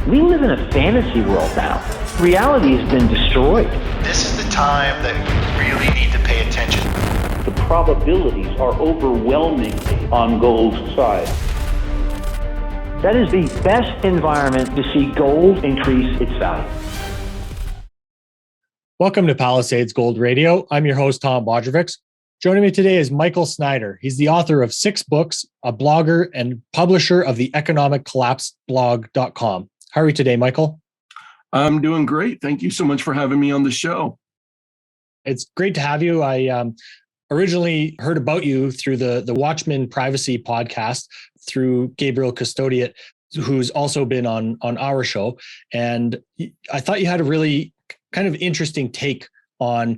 We live in a fantasy world now. Reality has been destroyed. This is the time that you really need to pay attention. The probabilities are overwhelmingly on gold's side. That is the best environment to see gold increase its value. Welcome to Palisades Gold Radio. I'm your host, Tom Bodrovics. Joining me today is Michael Snyder. He's the author of 6 books, a blogger, and publisher of the economiccollapseblog.com. How are you today, Michael? I'm doing great. Thank you so much for having me on the show. It's great to have you. I originally heard about you through the Watchmen Privacy podcast through Gabriel Custodiet, who's also been on our show. And I thought you had a really kind of interesting take on,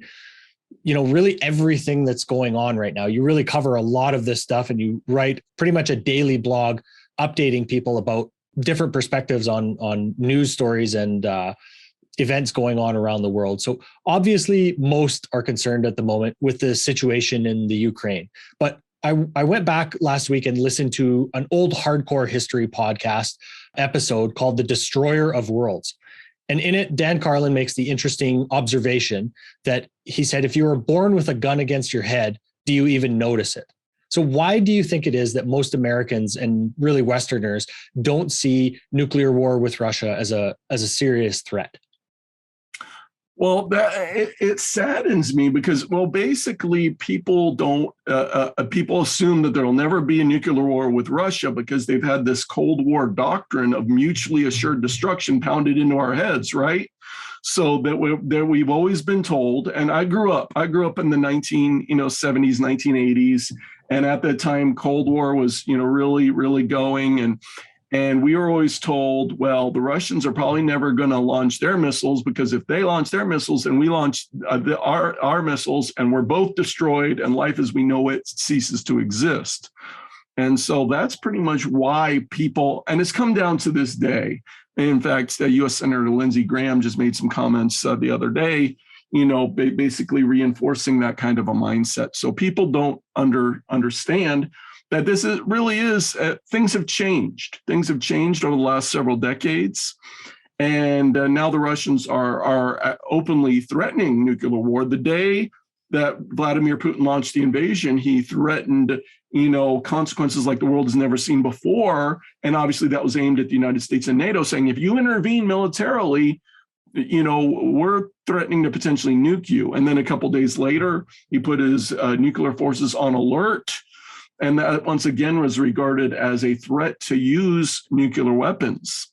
really everything that's going on right now. You really cover a lot of this stuff, and you write pretty much a daily blog updating people about different perspectives on news stories and events going on around the world. So obviously most are concerned at the moment with the situation in the Ukraine. But I went back last week and listened to an old hardcore history podcast episode called The Destroyer of Worlds. And in it, Dan Carlin makes the interesting observation that he said, if you were born with a gun against your head, do you even notice it? So why do you think it is that most Americans and really Westerners don't see nuclear war with Russia as a serious threat? Well, it saddens me because, basically people don't, people assume that there'll never be a nuclear war with Russia because they've had this Cold War doctrine of mutually assured destruction pounded into our heads, right? So that we've always been told, and I grew up in the 1970s, 1980s, and at that time, Cold War was, really, really going, and we were always told, well, the Russians are probably never going to launch their missiles because if they launch their missiles and we launch our missiles and we're both destroyed and life as we know it ceases to exist. And so that's pretty much why people, and it's come down to this day. In fact, U.S. Senator Lindsey Graham just made some comments the other day, basically reinforcing that kind of a mindset. So people don't understand that really is, things have changed. Things have changed over the last several decades. And now the Russians are openly threatening nuclear war. The day that Vladimir Putin launched the invasion, he threatened, consequences like the world has never seen before. And obviously that was aimed at the United States and NATO, saying, if you intervene militarily, we're threatening to potentially nuke you. And then a couple days later, he put his nuclear forces on alert. And that once again was regarded as a threat to use nuclear weapons.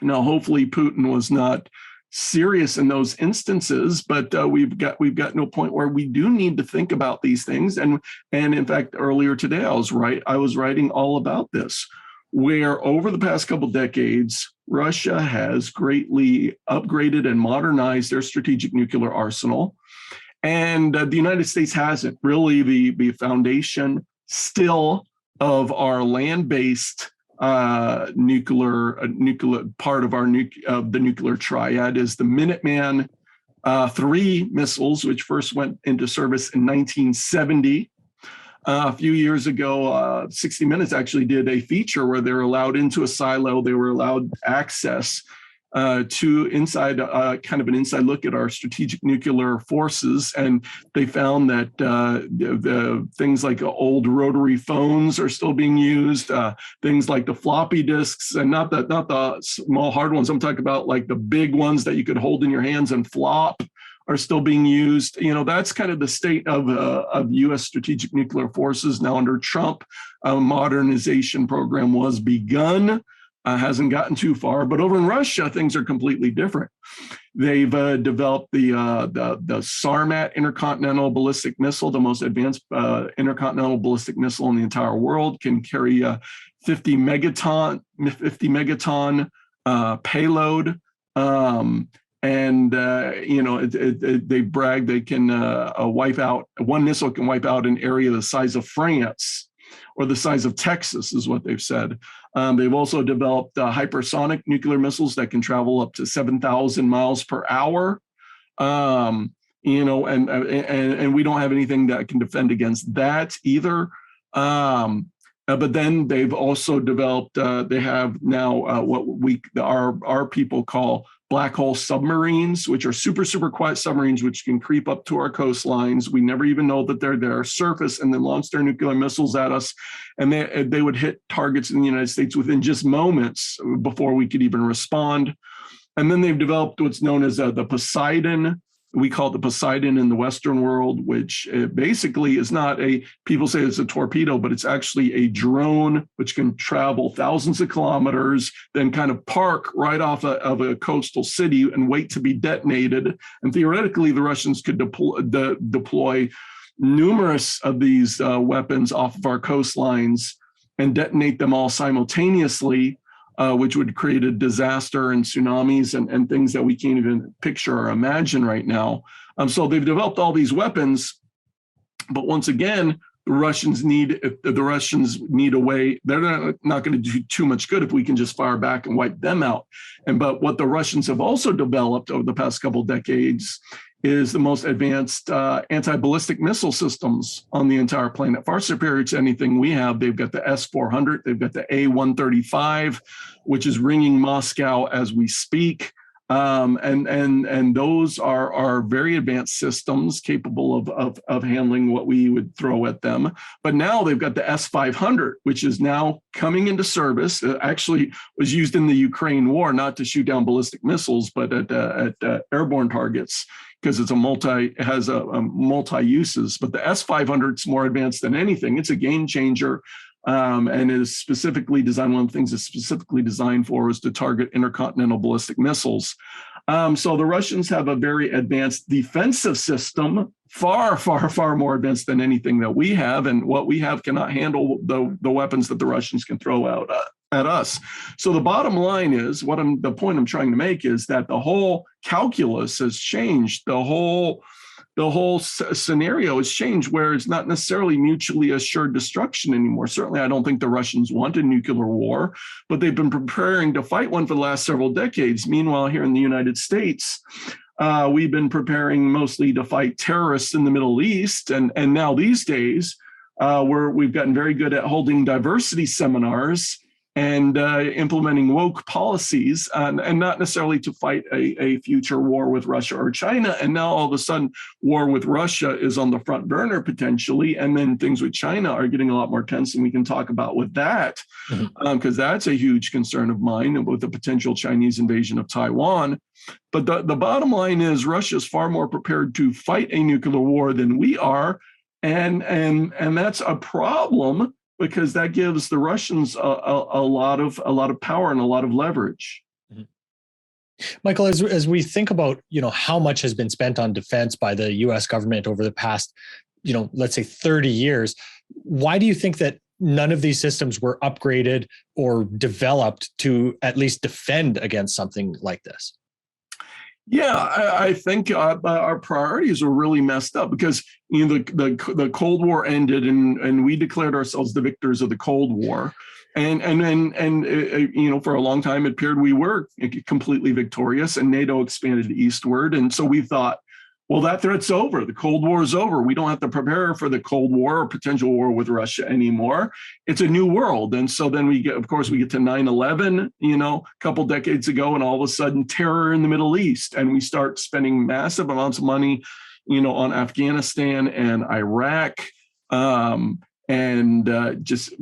Now, hopefully Putin was not serious in those instances, but we've gotten to a point where we do need to think about these things. And in fact, earlier today, I was writing all about this, where over the past couple of decades, Russia has greatly upgraded and modernized their strategic nuclear arsenal. And the United States hasn't. Really, the foundation still of our land-based nuclear part of the nuclear triad is the Minuteman III missiles, which first went into service in 1970. A few years ago, 60 Minutes actually did a feature where they were allowed into a silo. They were allowed access to inside, kind of an inside look at our strategic nuclear forces. And they found that the things like old rotary phones are still being used, things like the floppy disks, and not the small hard ones. I'm talking about like the big ones that you could hold in your hands and flop are still being used. That's kind of the state of U.S. strategic nuclear forces. Now under Trump, a modernization program was begun. Hasn't gotten too far, but over in Russia, things are completely different. They've developed the Sarmat intercontinental ballistic missile, the most advanced intercontinental ballistic missile in the entire world, can carry a 50 megaton payload. They brag they can wipe out, one missile can wipe out an area the size of France or the size of Texas is what they've said. They've also developed hypersonic nuclear missiles that can travel up to 7,000 miles per hour. And we don't have anything that can defend against that either. But then they've also developed, they have now what our people call black hole submarines, which are super, super quiet submarines, which can creep up to our coastlines. We never even know that they're there, surface, and then launch their nuclear missiles at us. And they would hit targets in the United States within just moments before we could even respond. And then they've developed what's known as the Poseidon. We call it the Poseidon in the Western world, which basically is not people say it's a torpedo, but it's actually a drone which can travel thousands of kilometers, then kind of park right off of a coastal city and wait to be detonated. And theoretically, the Russians could deploy numerous of these weapons off of our coastlines and detonate them all simultaneously, which would create a disaster and tsunamis and things that we can't even picture or imagine right now. So they've developed all these weapons, but once again, the Russians need a way. They're not going to do too much good if we can just fire back and wipe them out. But what the Russians have also developed over the past couple of decades is the most advanced anti-ballistic missile systems on the entire planet, far superior to anything we have. They've got the S-400, they've got the A-135, which is ringing Moscow as we speak. And those are very advanced systems capable of handling what we would throw at them. But now they've got the S-500, which is now coming into service. It actually was used in the Ukraine war, not to shoot down ballistic missiles, but at airborne targets, because it has multi uses. But the S-500 is more advanced than anything. It's a game changer. And is specifically designed, one of the things it's specifically designed for is to target intercontinental ballistic missiles. So the Russians have a very advanced defensive system, far, far, far more advanced than anything that we have. And what we have cannot handle the weapons that the Russians can throw out at us. So the bottom line is, the point I'm trying to make is that the whole calculus has changed. The whole scenario has changed, where it's not necessarily mutually assured destruction anymore. Certainly, I don't think the Russians want a nuclear war, but they've been preparing to fight one for the last several decades. Meanwhile, here in the United States, we've been preparing mostly to fight terrorists in the Middle East. And now these days, we've gotten very good at holding diversity seminars and implementing woke policies, and not necessarily to fight a future war with Russia or China. And now all of a sudden, war with Russia is on the front burner potentially, and then things with China are getting a lot more tense, and we can talk about with that, because that's a huge concern of mine with the potential Chinese invasion of Taiwan. But the bottom line is, Russia is far more prepared to fight a nuclear war than we are, and that's a problem, because that gives the Russians a lot of power and a lot of leverage. Michael, as we think about, how much has been spent on defense by the U.S. government over the past, let's say 30 years, why do you think that none of these systems were upgraded or developed to at least defend against something like this? Yeah, I think our priorities were really messed up, because the Cold War ended, and we declared ourselves the victors of the Cold War, and for a long time it appeared we were completely victorious, and NATO expanded eastward, and so we thought, well, that threat's over. The Cold War is over. We don't have to prepare for the Cold War or potential war with Russia anymore. It's a new world. And so then we get to 9/11, a couple decades ago, and all of a sudden terror in the Middle East. And we start spending massive amounts of money, on Afghanistan and Iraq. Just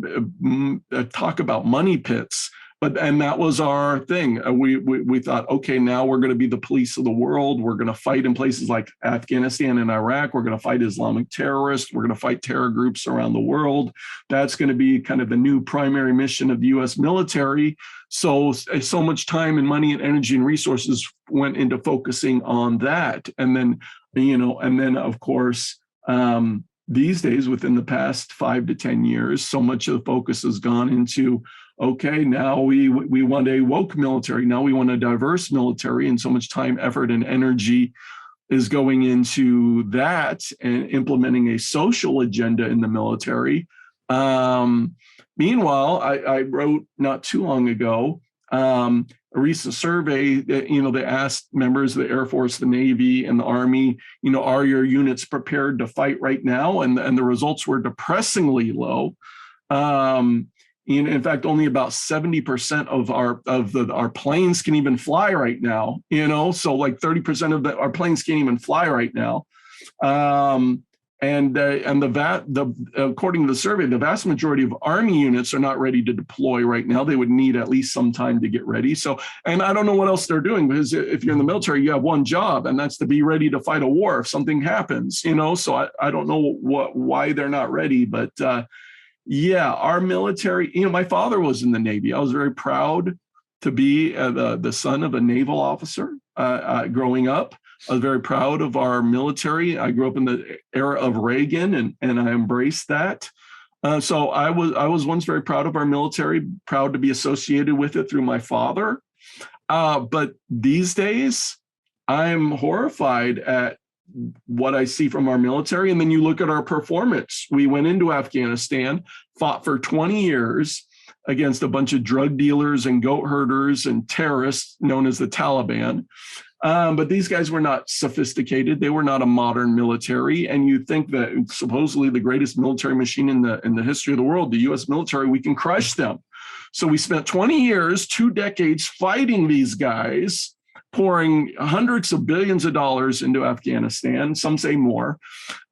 talk about money pits. And that was our thing. We thought, okay, now we're going to be the police of the world. We're going to fight in places like Afghanistan and Iraq. We're going to fight Islamic terrorists. We're going to fight terror groups around the world. That's going to be kind of the new primary mission of the U.S. military. So much time and money and energy and resources went into focusing on that. And then, of course, these days, within the past 5 to 10 years, so much of the focus has gone into, okay, now we want a woke military. Now we want a diverse military, and so much time, effort, and energy is going into that and implementing a social agenda in the military. Meanwhile, I wrote not too long ago a recent survey that, they asked members of the Air Force, the Navy, and the Army, are your units prepared to fight right now? And the results were depressingly low. In fact, only about 70% of our planes can even fly right now. So like 30% of our planes can't even fly right now. According to the survey, the vast majority of Army units are not ready to deploy right now. They would need at least some time to get ready. So, and I don't know what else they're doing, because if you're in the military, you have one job, and that's to be ready to fight a war if something happens. So I don't know why they're not ready, but yeah, our military. My father was in the Navy. I was very proud to be the son of a naval officer growing up. I was very proud of our military. I grew up in the era of Reagan, and I embraced that. So I was once very proud of our military, proud to be associated with it through my father. But these days, I'm horrified at what I see from our military. And then you look at our performance. We went into Afghanistan, fought for 20 years against a bunch of drug dealers and goat herders and terrorists known as the Taliban. But these guys were not sophisticated. They were not a modern military. And you think that supposedly the greatest military machine in the history of the world, the U.S. military, we can crush them. So we spent 20 years, 2 decades fighting these guys, pouring hundreds of billions of dollars into Afghanistan, some say more,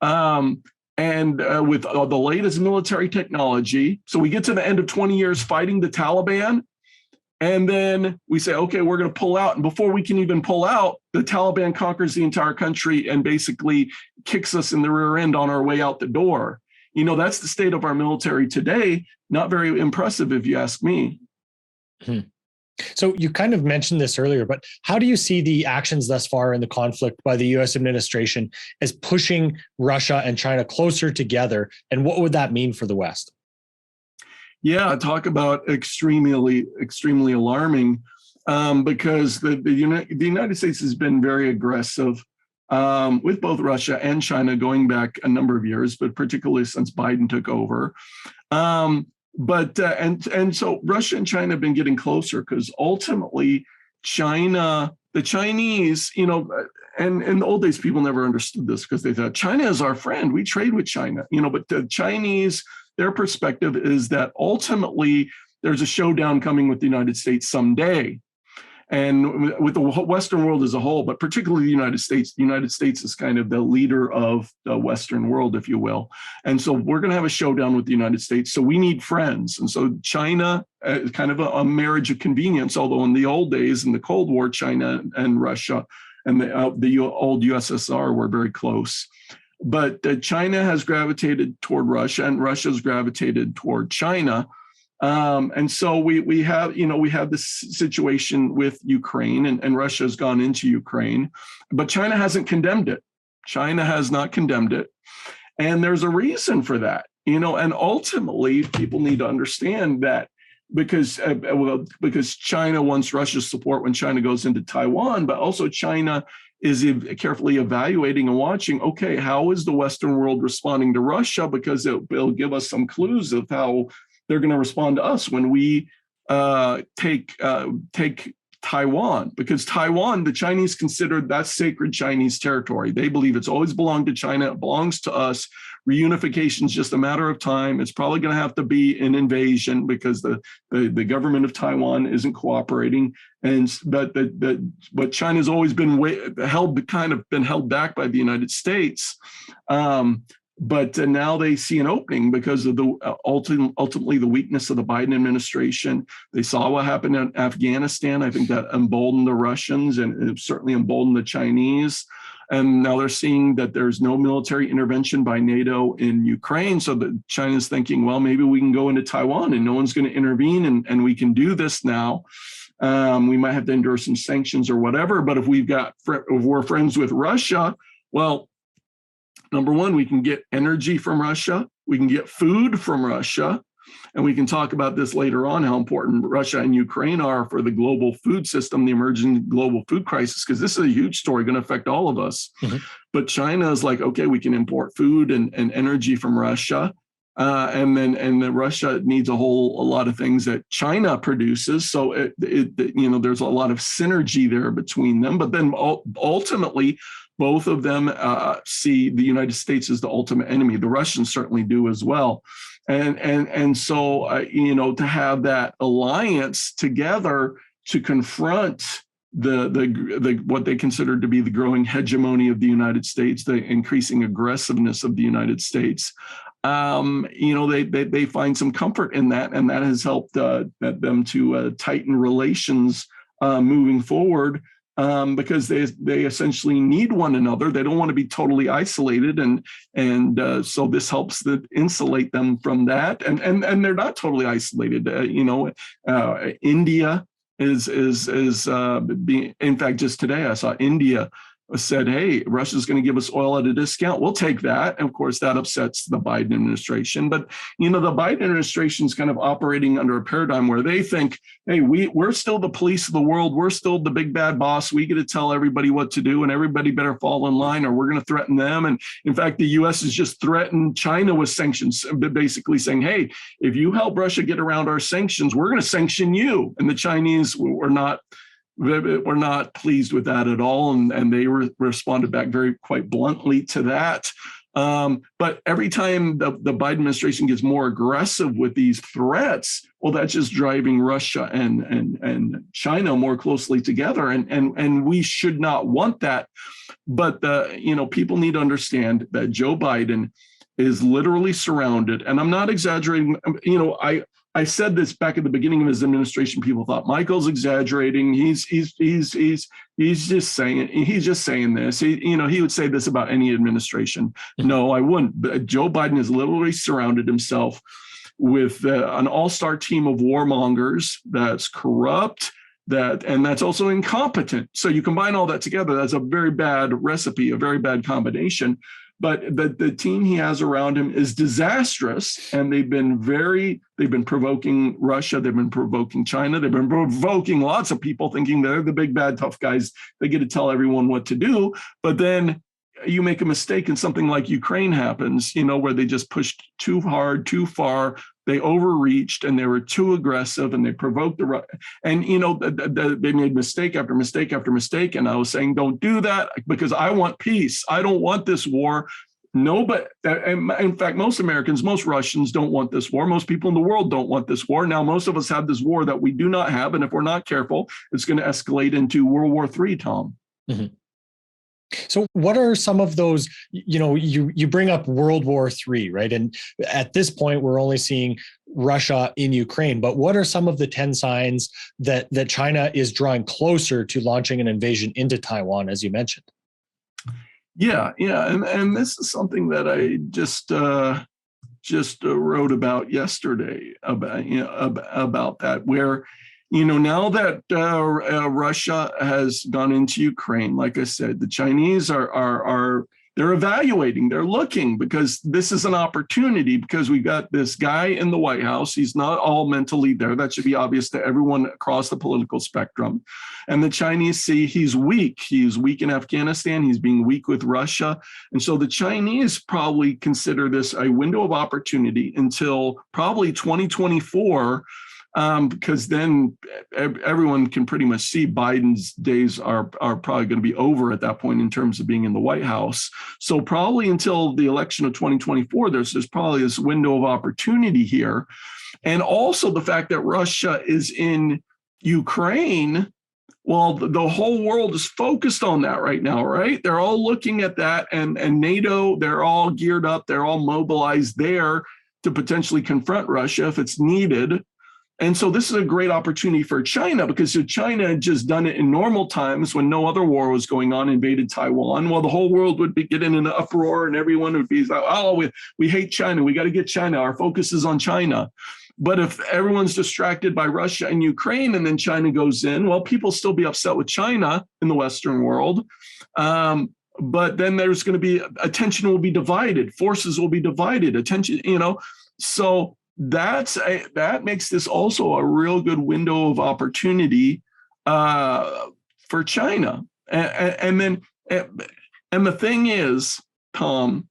and with the latest military technology. So we get to the end of 20 years fighting the Taliban, and then we say, okay, we're going to pull out. And before we can even pull out, the Taliban conquers the entire country and basically kicks us in the rear end on our way out the door. That's the state of our military today. Not very impressive, if you ask me. So you kind of mentioned this earlier, but how do you see the actions thus far in the conflict by the U.S. administration as pushing Russia and China closer together? And what would that mean for the West? Yeah, talk about extremely alarming, because the United States has been very aggressive with both Russia and China going back a number of years, but particularly since Biden took over. And so Russia and China have been getting closer, because ultimately the Chinese, and in the old days, people never understood this because they thought China is our friend. We trade with China, but the Chinese, their perspective is that ultimately there's a showdown coming with the United States someday. And with the Western world as a whole, but particularly the United States is kind of the leader of the Western world, if you will. And so we're going to have a showdown with the United States. So we need friends. And so China is kind of a marriage of convenience, although in the old days, in the Cold War, China and Russia and the old USSR were very close. But China has gravitated toward Russia, and Russia's gravitated toward China. And so we have this situation with Ukraine, and Russia has gone into Ukraine, but China hasn't condemned it. China has not condemned it. And there's a reason for that, and ultimately people need to understand that because China wants Russia's support when China goes into Taiwan, but also China is carefully evaluating and watching, okay, how is the Western world responding to Russia? Because it'll give us some clues of how they're going to respond to us when we take Taiwan, because Taiwan, the Chinese consider that sacred Chinese territory. They believe it's always belonged to China. It belongs to us. Reunification is just a matter of time. It's probably going to have to be an invasion because the government of Taiwan isn't cooperating. But China's always been held back by the United States. But now they see an opening because of ultimately the weakness of the Biden administration. They saw what happened in Afghanistan. I think that emboldened the Russians, and it certainly emboldened the Chinese. And now they're seeing that there's no military intervention by NATO in Ukraine. So that China's thinking, well, maybe we can go into Taiwan and no one's going to intervene, and we can do this now. We might have to endure some sanctions or whatever. But if we're friends with Russia, well, number one, we can get energy from Russia. We can get food from Russia. And we can talk about this later on, how important Russia and Ukraine are for the global food system, the emerging global food crisis, because this is a huge story going to affect all of us. Mm-hmm. But China is like, okay, we can import food and energy from Russia. and then Russia needs a lot of things that China produces. So there's a lot of synergy there between them. But then ultimately, both of them see the United States as the ultimate enemy. The Russians certainly do as well. And so to have that alliance together to confront the what they consider to be the growing hegemony of the United States, the increasing aggressiveness of the United States, they find some comfort in that, and that has helped them to tighten relations moving forward, because they essentially need one another. They don't want to be totally isolated, and so this helps insulate them from that, and they're not totally isolated. India is being, in fact, just today I saw India said, hey, Russia's going to give us oil at a discount. We'll take that. And of course, that upsets the Biden administration. But, the Biden administration is kind of operating under a paradigm where they think, hey, we're still the police of the world. We're still the big bad boss. We get to tell everybody what to do, and everybody better fall in line or we're going to threaten them. And in fact, the U.S. has just threatened China with sanctions, basically saying, hey, if you help Russia get around our sanctions, we're going to sanction you. And the Chinese were not pleased with that at all, and they responded back quite bluntly to that. But every time the Biden administration gets more aggressive with these threats, well, that's just driving Russia and China more closely together, and we should not want that. But people need to understand that Joe Biden is literally surrounded, and I'm not exaggerating. I said this back at the beginning of his administration. People thought Michael's exaggerating. He's just saying this. He would say this about any administration. No, I wouldn't. But Joe Biden has literally surrounded himself with an all-star team of warmongers that's corrupt, and that's also incompetent. So you combine all that together, that's a very bad recipe, a very bad combination. But the team he has around him is disastrous, and they've been provoking Russia, they've been provoking China, they've been provoking lots of people, thinking they're the big bad tough guys. They get to tell everyone what to do. But then you make a mistake and something like Ukraine happens, where they just pushed too hard, too far. They overreached and they were too aggressive, and they provoked they made mistake after mistake after mistake. And I was saying, don't do that, because I want peace. I don't want this war. No, but in fact, most Americans, most Russians don't want this war. Most people in the world don't want this war. Now, most of us have this war that we do not have. And if we're not careful, it's going to escalate into World War III, Tom. Mm-hmm. So what are some of those, you bring up World War III, right? And at this point, we're only seeing Russia in Ukraine, but what are some of the 10 signs that China is drawing closer to launching an invasion into Taiwan, as you mentioned? Yeah. And this is something that I just wrote about yesterday about that, where now that Russia has gone into Ukraine, like I said, the Chinese they're evaluating, they're looking, because this is an opportunity, because we've got this guy in the White House. He's not all mentally there. That should be obvious to everyone across the political spectrum. And the Chinese see he's weak. He's weak in Afghanistan. He's being weak with Russia. And so the Chinese probably consider this a window of opportunity until probably 2024, because then everyone can pretty much see Biden's days are probably going to be over at that point in terms of being in the White House. So probably until the election of 2024, there's probably this window of opportunity here. And also the fact that Russia is in Ukraine, well, the whole world is focused on that right now, right? They're all looking at that, and NATO, they're all geared up, they're all mobilized there to potentially confront Russia if it's needed. And so this is a great opportunity for China, because if China had just done it in normal times when no other war was going on, invaded Taiwan, well, the whole world would be getting in an uproar, and everyone would be like, oh, we hate China. We got to get China. Our focus is on China. But if everyone's distracted by Russia and Ukraine, and then China goes in, well, people still be upset with China in the Western world. But then there's going to be, attention will be divided. Forces will be divided. Attention, so that makes this also a real good window of opportunity for China. And the thing is, Tom,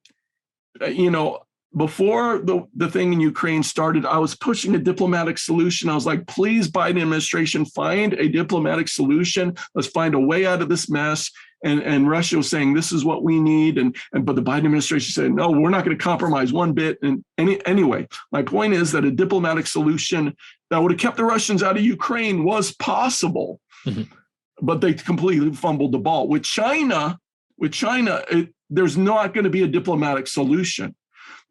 before the thing in Ukraine started, I was pushing a diplomatic solution. I was like, please, Biden administration, find a diplomatic solution. Let's find a way out of this mess. And Russia was saying, this is what we need. But the Biden administration said, no, we're not going to compromise one bit. And anyway, my point is that a diplomatic solution that would have kept the Russians out of Ukraine was possible. Mm-hmm. But they completely fumbled the ball. With China, there's not going to be a diplomatic solution.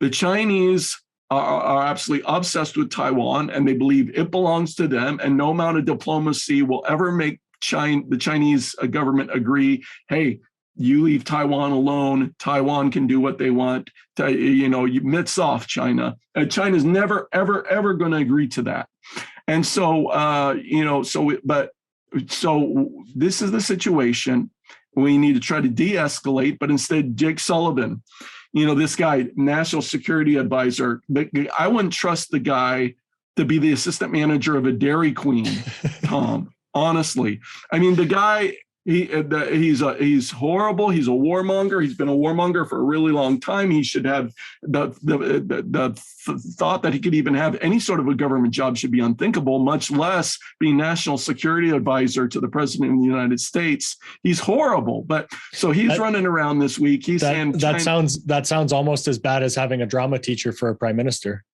The Chinese are absolutely obsessed with Taiwan, and they believe it belongs to them, and no amount of diplomacy will ever make the Chinese government agree, hey, you leave Taiwan alone. Taiwan can do what they want. Mitts off, China. China's never, ever, ever going to agree to that. And so, so this is the situation. We need to try to de-escalate, but instead, Jake Sullivan, this guy, national security advisor, I wouldn't trust the guy to be the assistant manager of a Dairy Queen, Tom, honestly. I mean, the guy, he's horrible. He's a warmonger. He's been a warmonger for a really long time. He should have the thought that he could even have any sort of a government job should be unthinkable, much less being national security advisor to the president of the United States. He's horrible. But so he's running around this week. He's saying that sounds almost as bad as having a drama teacher for a prime minister.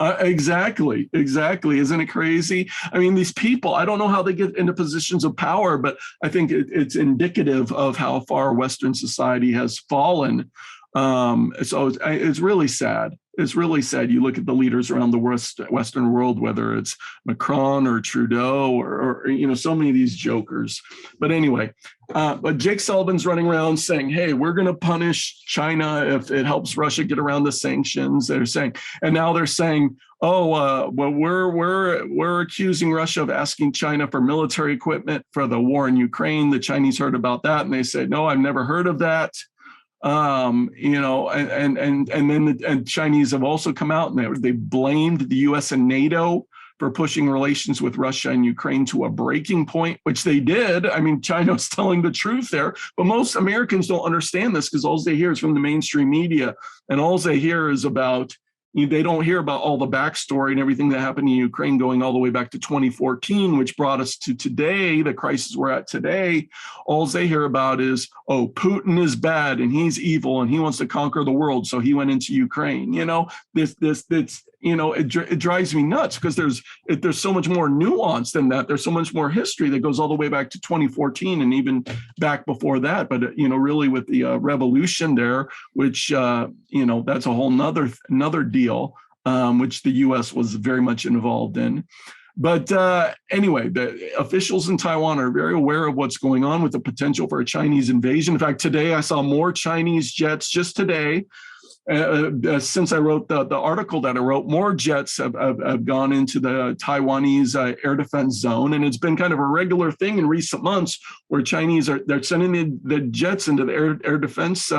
Exactly. Isn't it crazy? I mean, these people, I don't know how they get into positions of power, but I think it's indicative of how far Western society has fallen. So it's really sad. It's really sad. You look at the leaders around the Western world, whether it's Macron or Trudeau or so many of these jokers. But anyway, but Jake Sullivan's running around saying, hey, we're going to punish China if it helps Russia get around the sanctions. They're saying, and now they're saying, well, we're accusing Russia of asking China for military equipment for the war in Ukraine. The Chinese heard about that and they said, no, I've never heard of that. And then the Chinese have also come out and they blamed the U.S. and NATO for pushing relations with Russia and Ukraine to a breaking point, which they did. I mean, China's telling the truth there, but most Americans don't understand this because all they hear is from the mainstream media, and all they hear is about. They don't hear about all the backstory and everything that happened in Ukraine going all the way back to 2014, which brought us to today, the crisis we're at today. All they hear about is, oh, Putin is bad and he's evil and he wants to conquer the world, so he went into Ukraine. It drives me nuts because there's so much more nuance than that. There's so much more history that goes all the way back to 2014 and even back before that. But really with the revolution there, which that's a whole another deal, which the U.S. was very much involved in. But anyway, the officials in Taiwan are very aware of what's going on with the potential for a Chinese invasion. In fact, today I saw more Chinese jets just today. Since I wrote the article that I wrote, more jets have gone into the Taiwanese air defense zone, and it's been kind of a regular thing in recent months where Chinese they're sending the jets into the air defense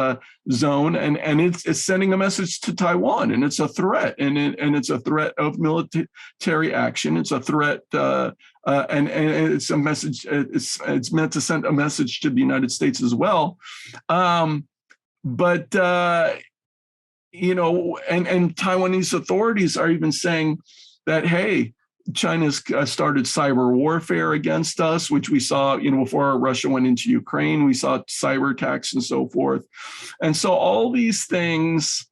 zone, and it's sending a message to Taiwan, and it's a threat, and it's a threat of military action. It's a threat, and it's a message. It's meant to send a message to the United States as well, but. And Taiwanese authorities are even saying that, hey, China's started cyber warfare against us, which we saw, before Russia went into Ukraine, we saw cyber attacks and so forth. And so all these things,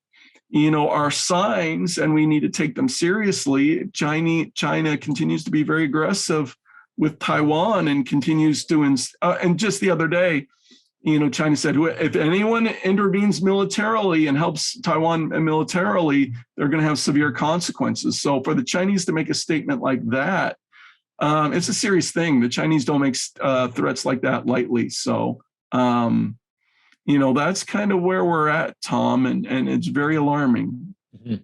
are signs, and we need to take them seriously. China continues to be very aggressive with Taiwan and continues to, and just the other day, China said, if anyone intervenes militarily and helps Taiwan militarily, they're going to have severe consequences. So for the Chinese to make a statement like that, it's a serious thing. The Chinese don't make threats like that lightly. So, that's kind of where we're at, Tom, and it's very alarming. Mm-hmm.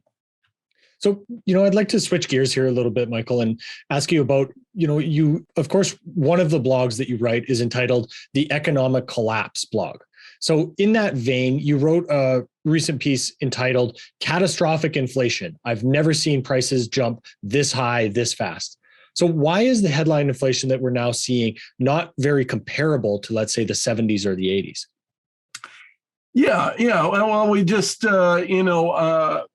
So, I'd like to switch gears here a little bit, Michael, and ask you about, you, of course, one of the blogs that you write is entitled The Economic Collapse blog. So in that vein, you wrote a recent piece entitled Catastrophic Inflation. I've never seen prices jump this high, this fast. So why is the headline inflation that we're now seeing not very comparable to, let's say, the 70s or the 80s? Yeah. Well, we just, a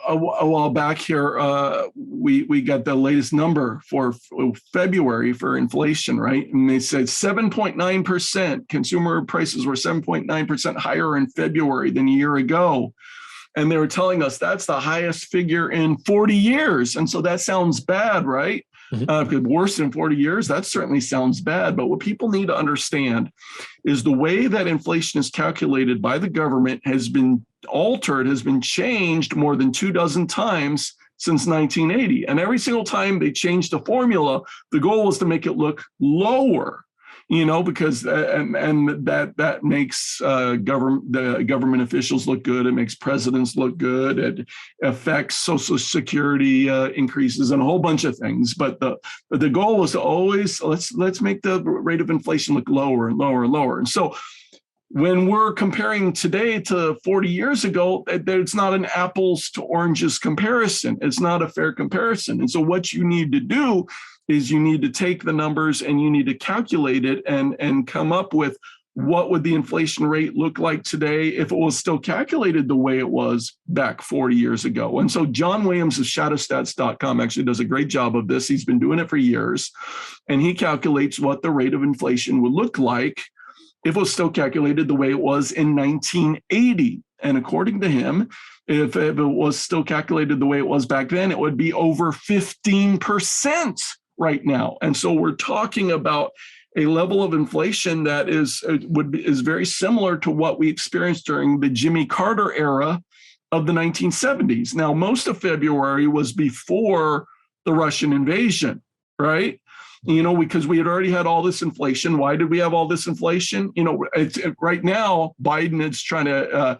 while back here, we got the latest number for February for inflation, right? And they said 7.9%. Consumer prices were 7.9% higher in February than a year ago. And they were telling us that's the highest figure in 40 years. And so that sounds bad, right? Because worse than 40 years, that certainly sounds bad. But what people need to understand is the way that inflation is calculated by the government has been altered, has been changed more than 24 times since 1980. And every single time they changed the formula, the goal was to make it look lower. Because that makes the government officials look good. It makes presidents look good. It affects Social Security increases and a whole bunch of things. But the goal was to always let's make the rate of inflation look lower and lower and lower. And so when we're comparing today to 40 years ago, it's not an apples to oranges comparison. It's not a fair comparison. And so what you need to do is you need to take the numbers and you need to calculate it and come up with what would the inflation rate look like today if it was still calculated the way it was back 40 years ago. And so John Williams of shadowstats.com actually does a great job of this. He's been doing it for years, and he calculates what the rate of inflation would look like if it was still calculated the way it was in 1980. And according to him, if it was still calculated the way it was back then, it would be over 15% right now. And so we're talking about a level of inflation that is very similar to what we experienced during the Jimmy Carter era of the 1970s. Now, most of February was before the Russian invasion, right? Because we had already had all this inflation. Why did we have all this inflation? Right now, Biden is trying to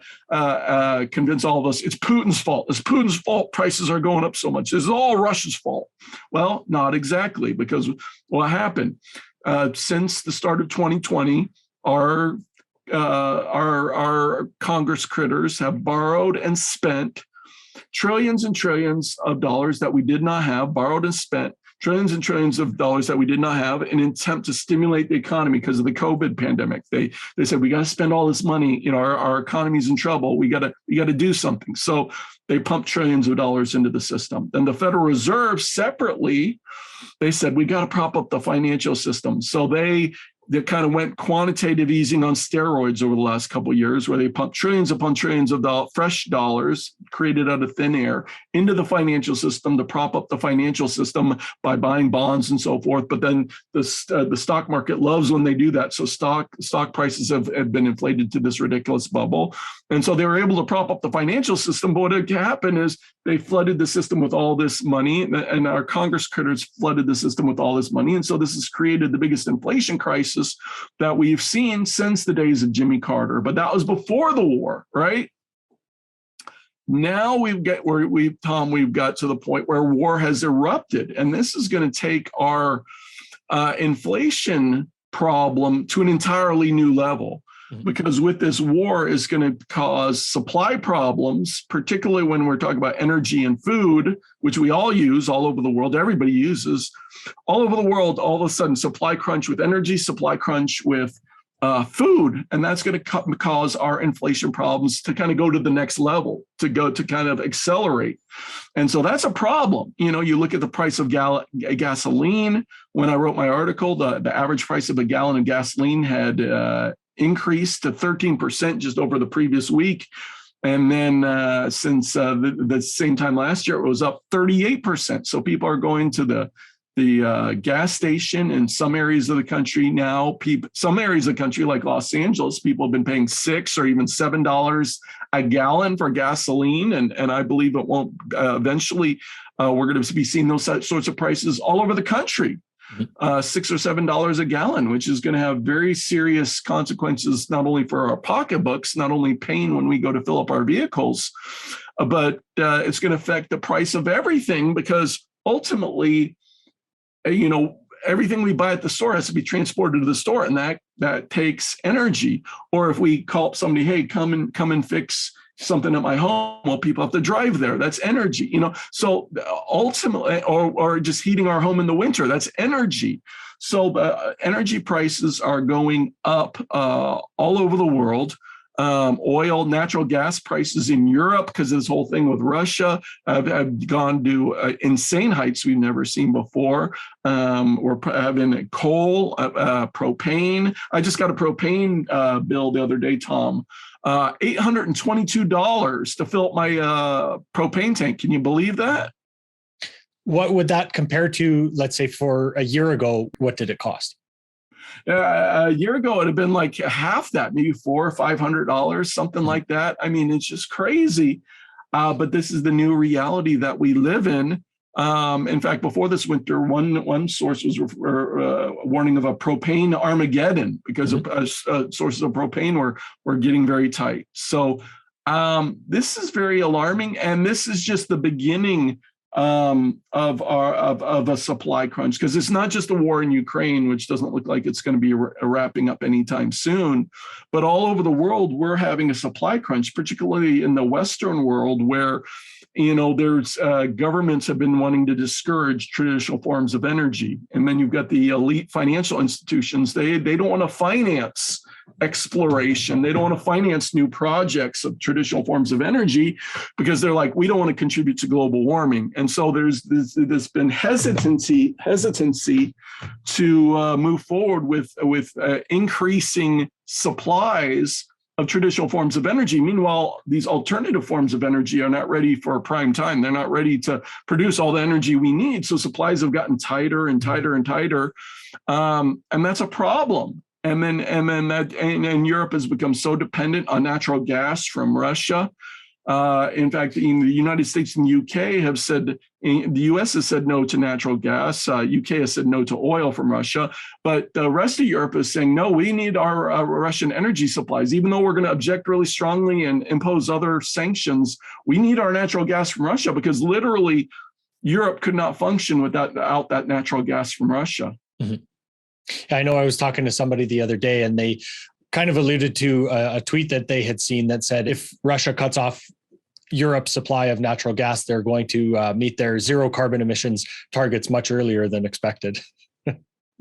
convince all of us it's Putin's fault. It's Putin's fault prices are going up so much. This is all Russia's fault. Well, not exactly, because what happened? Since the start of 2020, our Congress critters have borrowed and spent trillions and trillions of dollars that we did not have, borrowed and spent trillions and trillions of dollars that we did not have in an attempt to stimulate the economy because of the COVID pandemic. They said, we got to spend all this money. Our economy's in trouble. We got to do something. So they pumped trillions of dollars into the system. Then the Federal Reserve separately, they said, we got to prop up the financial system. So they kind of went quantitative easing on steroids over the last couple of years, where they pumped trillions upon trillions of fresh dollars created out of thin air into the financial system to prop up the financial system by buying bonds and so forth. But then the stock market loves when they do that. So stock prices have been inflated to this ridiculous bubble. And so they were able to prop up the financial system. But what had happened is they flooded the system with all this money, and our Congress critters flooded the system with all this money. And so this has created the biggest inflation crisis that we've seen since the days of Jimmy Carter. But that was before the war, right? Now we've got to the point where war has erupted, and this is going to take our inflation problem to an entirely new level. Because with this war is going to cause supply problems, particularly when we're talking about energy and food, which we all use all over the world. Everybody uses all over the world. All of a sudden, supply crunch with energy, supply crunch with food, and that's going to cause our inflation problems to kind of go to the next level, to kind of accelerate. And so that's a problem. You look at the price of gasoline. When I wrote my article, the average price of a gallon of gasoline had increased to 13% just over the previous week. And then since the same time last year, it was up 38%. So people are going to the gas station in some areas of the country now. Some areas of the country, like Los Angeles, people have been paying $6 or even $7 a gallon for gasoline. And I believe it won't eventually, we're going to be seeing those sorts of prices all over the country. $6 or $7 a gallon, which is going to have very serious consequences, not only for our pocketbooks, not only pain when we go to fill up our vehicles, but it's going to affect the price of everything, because ultimately, everything we buy at the store has to be transported to the store, and that takes energy. Or if we call up somebody, hey, come and fix something at my home, well, people have to drive there. That's energy, So ultimately, or just heating our home in the winter, that's energy. So energy prices are going up all over the world. Oil, natural gas prices in Europe, because of this whole thing with Russia, have gone to insane heights we've never seen before. We're having coal, propane. I just got a propane bill the other day, Tom. $822 to fill up my propane tank. Can you believe that? What would that compare to, let's say, for a year ago? What did it cost? A year ago, it'd have been like half that, maybe $400 or $500, something like that. I mean, it's just crazy. But this is the new reality that we live in. In fact, before this winter, one source was warning of a propane Armageddon because sources of propane were getting very tight. So this is very alarming, and this is just the beginning of a supply crunch, because it's not just the war in Ukraine, which doesn't look like it's going to be wrapping up anytime soon, but all over the world we're having a supply crunch, particularly in the Western world, where there's governments have been wanting to discourage traditional forms of energy, and then you've got the elite financial institutions. They don't want to finance exploration. They don't want to finance new projects of traditional forms of energy because they're like, we don't want to contribute to global warming. And so there's been hesitancy to move forward with increasing supplies of traditional forms of energy. Meanwhile, these alternative forms of energy are not ready for prime time. They're not ready to produce all the energy we need. So supplies have gotten tighter and tighter and tighter. And that's a problem. And then Europe has become so dependent on natural gas from Russia. In fact, in the United States and UK have said, the US has said no to natural gas. UK has said no to oil from Russia. But the rest of Europe is saying, no, we need our Russian energy supplies. Even though we're going to object really strongly and impose other sanctions, we need our natural gas from Russia, because literally Europe could not function without that natural gas from Russia. Mm-hmm. I know I was talking to somebody the other day, and they kind of alluded to a tweet that they had seen that said if Russia cuts off Europe's supply of natural gas, they're going to meet their zero carbon emissions targets much earlier than expected.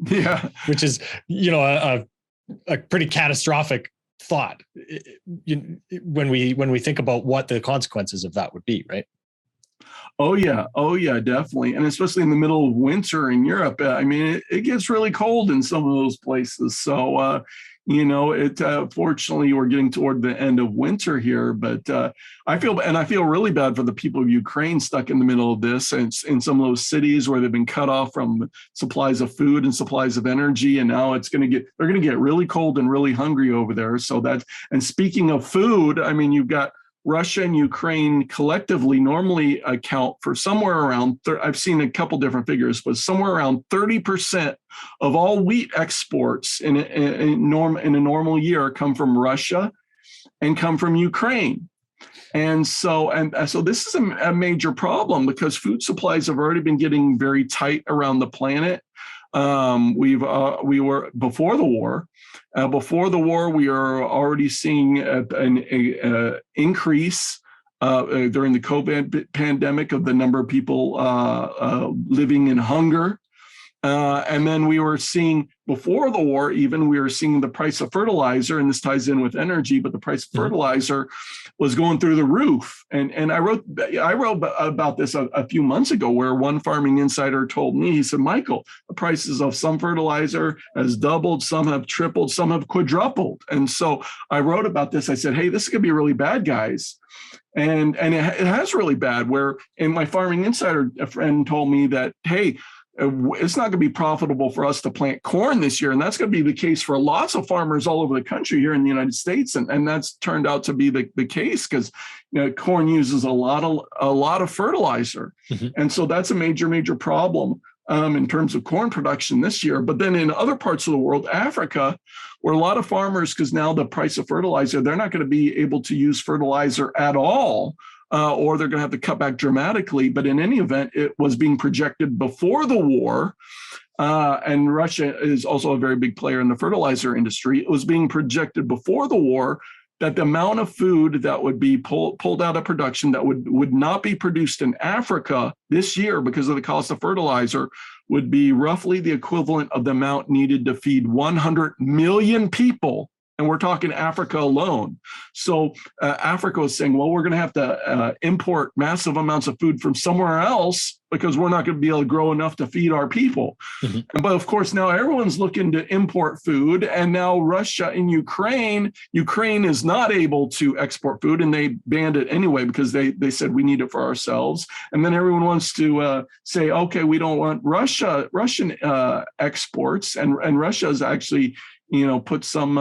Yeah, which is, a pretty catastrophic thought when we think about what the consequences of that would be, right? Oh yeah, definitely. And especially in the middle of winter in Europe, I mean, it gets really cold in some of those places. So, fortunately, we're getting toward the end of winter here, but I feel really bad for the people of Ukraine stuck in the middle of this, and in some of those cities where they've been cut off from supplies of food and supplies of energy. And now they're going to get really cold and really hungry over there. So and speaking of food, I mean, you've got Russia and Ukraine collectively normally account for somewhere around, I've seen a couple different figures, but somewhere around 30% of all wheat exports in a normal year come from Russia and come from Ukraine. And so this is a major problem, because food supplies have already been getting very tight around the planet. We were before the war. Before the war, we are already seeing an increase during the COVID pandemic of the number of people living in hunger. And then we were seeing, before the war even, we were seeing the price of fertilizer, and this ties in with energy, but the price of fertilizer was going through the roof. And I wrote about this a few months ago, where one farming insider told me, he said, Michael, the prices of some fertilizer has doubled, some have tripled, some have quadrupled. And so I wrote about this. I said, hey, this is going to be really bad, guys. And it has really bad, and my farming insider friend told me that, hey, it's not going to be profitable for us to plant corn this year. And that's going to be the case for lots of farmers all over the country here in the United States. And that's turned out to be the case, because corn uses a lot of fertilizer. Mm-hmm. And so that's a major problem in terms of corn production this year. But then in other parts of the world, Africa, where a lot of farmers, because now the price of fertilizer, they're not going to be able to use fertilizer at all. Or they're going to have to cut back dramatically. But in any event, it was being projected before the war, and Russia is also a very big player in the fertilizer industry. It was being projected before the war that the amount of food that would be pulled out of production that would not be produced in Africa this year because of the cost of fertilizer would be roughly the equivalent of the amount needed to feed 100 million people And we're talking Africa alone. So Africa is saying, well, we're going to have to import massive amounts of food from somewhere else because we're not going to be able to grow enough to feed our people. Mm-hmm. But of course, now everyone's looking to import food. And now Russia and Ukraine is not able to export food, and they banned it anyway because they said we need it for ourselves. And then everyone wants to say, okay, we don't want Russian exports. And Russia is actually put some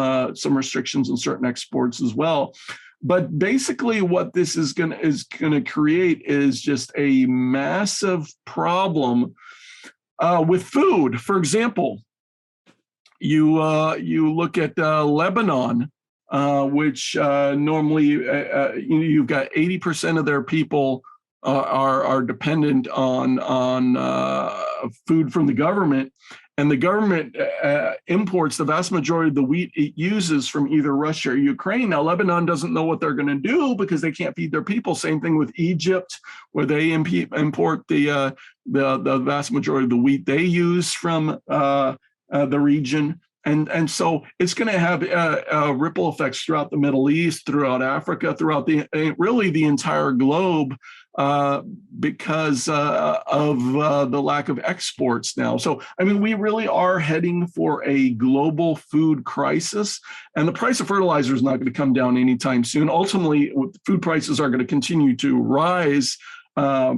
restrictions on certain exports as well. But basically what this is going to create is just a massive problem with food. For example, you look at Lebanon, which normally you've got 80% of their people are dependent on food from the government. And the government imports the vast majority of the wheat it uses from either Russia or Ukraine. Now, Lebanon doesn't know what they're going to do because they can't feed their people. Same thing with Egypt, where they import the vast majority of the wheat they use from the region. And so it's going to have ripple effects throughout the Middle East, throughout Africa, throughout really the entire globe, because of the lack of exports now. So, I mean, we really are heading for a global food crisis, and the price of fertilizer is not going to come down anytime soon. Ultimately, food prices are going to continue to rise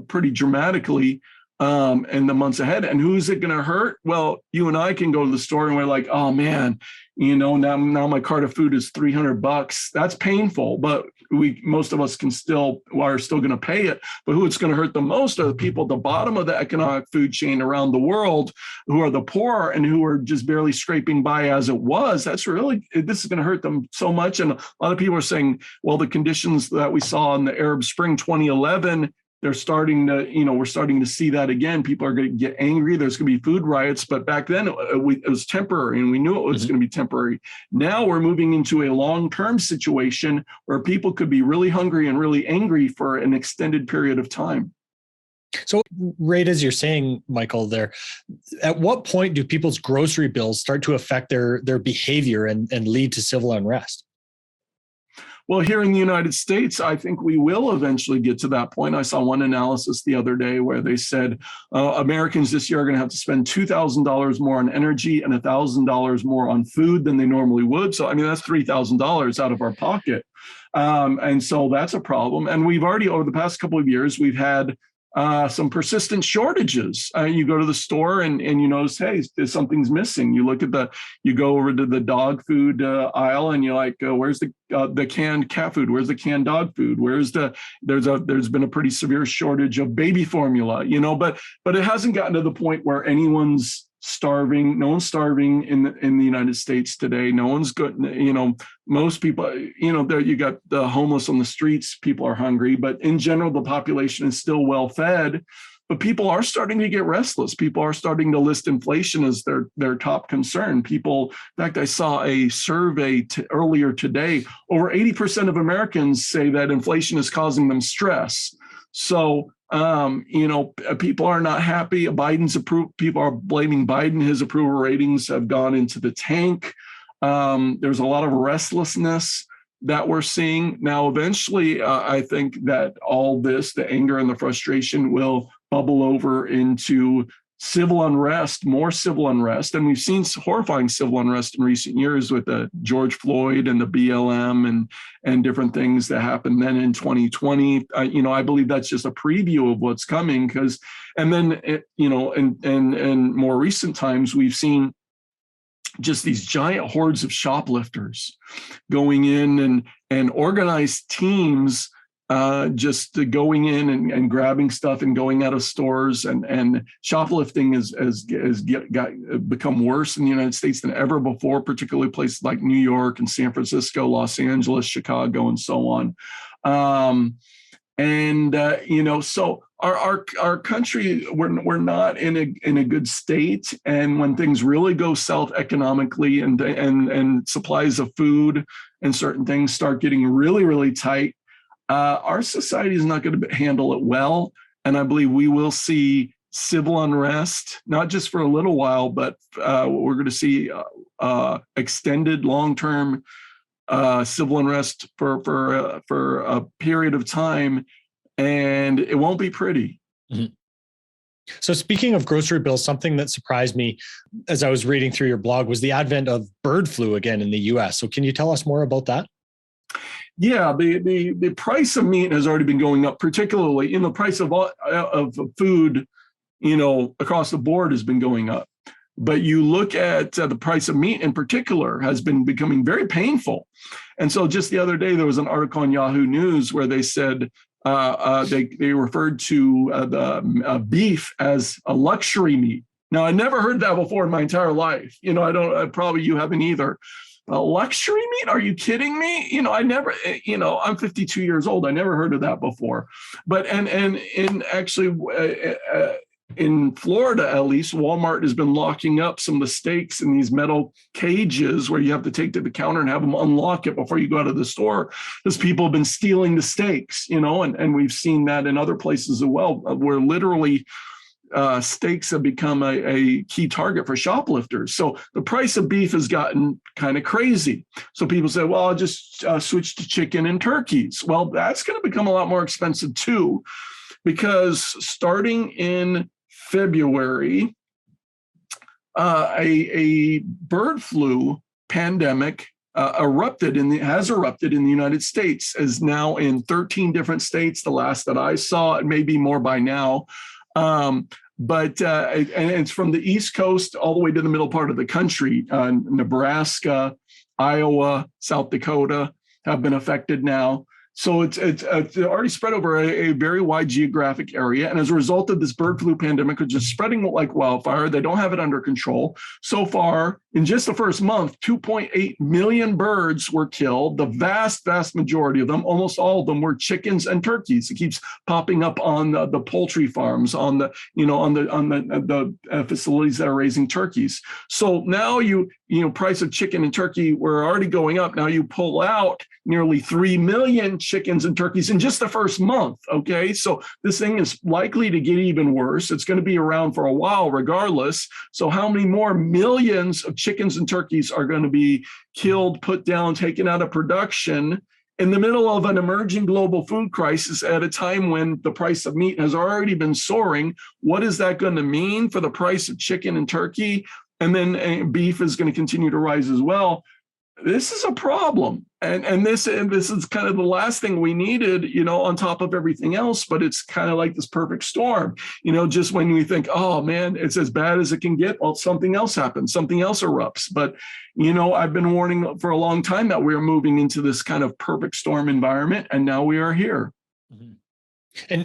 pretty dramatically in the months ahead. And who's it going to hurt? Well, you and I can go to the store and we're like, oh man, now my cart of food is $300. That's painful, but most of us are still going to pay it. But who it's going to hurt the most are the people at the bottom of the economic food chain around the world, who are the poor and who are just barely scraping by as it was. This is going to hurt them so much. And a lot of people are saying, well, the conditions that we saw in the Arab Spring 2011, we're starting to see that again. People are going to get angry. There's going to be food riots. But back then it was temporary, and we knew it was going to be temporary. Now we're moving into a long-term situation where people could be really hungry and really angry for an extended period of time. So right as you're saying, Michael, there, at what point do people's grocery bills start to affect their behavior and lead to civil unrest? Well, here in the United States, I think we will eventually get to that point. I saw one analysis the other day where they said Americans this year are going to have to spend $2,000 more on energy and $1,000 more on food than they normally would. So, I mean, that's $3,000 out of our pocket. And so that's a problem. And we've already, over the past couple of years, we've had some persistent shortages. You go to the store and you notice, hey, something's missing. You go over to the dog food aisle and you're like, where's the canned cat food? Where's the canned dog food? There's been a pretty severe shortage of baby formula, but it hasn't gotten to the point where anyone's starving. No one's starving in the United States today. No one's good. Most people, there you got the homeless on the streets. People are hungry, but in general, the population is still well fed. But people are starting to get restless. People are starting to list inflation as their top concern. In fact, I saw a survey earlier today. Over 80% of Americans say that inflation is causing them stress. So, people are not happy. People are blaming Biden. His approval ratings have gone into the tank. There's a lot of restlessness that we're seeing. Now, eventually, I think that all this, the anger and the frustration, will bubble over into civil unrest, more civil unrest. And we've seen horrifying civil unrest in recent years with the George Floyd and the BLM and different things that happened then in 2020. I believe that's just a preview of what's coming in more recent times, we've seen just these giant hordes of shoplifters going in and organized teams just going in and grabbing stuff and going out of stores, and shoplifting has become worse in the United States than ever before, particularly places like New York and San Francisco, Los Angeles, Chicago, and so on. So our country, we're not in a good state, and when things really go south economically and supplies of food and certain things start getting really, really tight, our society is not going to handle it well. And I believe we will see civil unrest, not just for a little while, but we're going to see extended long-term civil unrest for a period of time, and it won't be pretty. Mm-hmm. So speaking of grocery bills, something that surprised me as I was reading through your blog was the advent of bird flu again in the US. So can you tell us more about that? Yeah, the price of meat has already been going up, particularly the price of food, across the board has been going up. But you look at the price of meat in particular has been becoming very painful. And so just the other day, there was an article on Yahoo News where they said they referred to the beef as a luxury meat. Now, I never heard that before in my entire life. Probably you haven't either. Luxury meat? Are you kidding me? I never, I'm 52 years old. I never heard of that before. But and actually in Florida, at least, Walmart has been locking up some of the steaks in these metal cages where you have to take to the counter and have them unlock it before you go out of the store, because people have been stealing the steaks, and we've seen that in other places as well, where literally steaks have become a key target for shoplifters. So the price of beef has gotten kind of crazy. So people say, well, I'll just switch to chicken and turkeys. Well, that's going to become a lot more expensive too, because starting in February, a bird flu pandemic has erupted in the United States, is now in 13 different states. The last that I saw, it may be more by now. But it's from the East Coast all the way to the middle part of the country. Nebraska, Iowa, South Dakota have been affected now. So it's already spread over a very wide geographic area. And as a result of this bird flu pandemic, which is spreading like wildfire, they don't have it under control. So far, in just the first month, 2.8 million birds were killed. The vast, vast majority of them, almost all of them, were chickens and turkeys. It keeps popping up on the poultry farms, on the facilities that are raising turkeys. So now price of chicken and turkey were already going up. Now you pull out nearly 3 million chickens and turkeys in just the first month. Okay, so this thing is likely to get even worse. It's going to be around for a while regardless. So how many more millions of chickens and turkeys are going to be killed, put down, taken out of production in the middle of an emerging global food crisis at a time when the price of meat has already been soaring? What is that going to mean for the price of chicken and turkey? And then beef is going to continue to rise as well. This is a problem. And this is kind of the last thing we needed, on top of everything else, but it's kind of like this perfect storm, just when we think, oh man, it's as bad as it can get, well, something else happens, something else erupts. But, I've been warning for a long time that we're moving into this kind of perfect storm environment, and now we are here. Mm-hmm.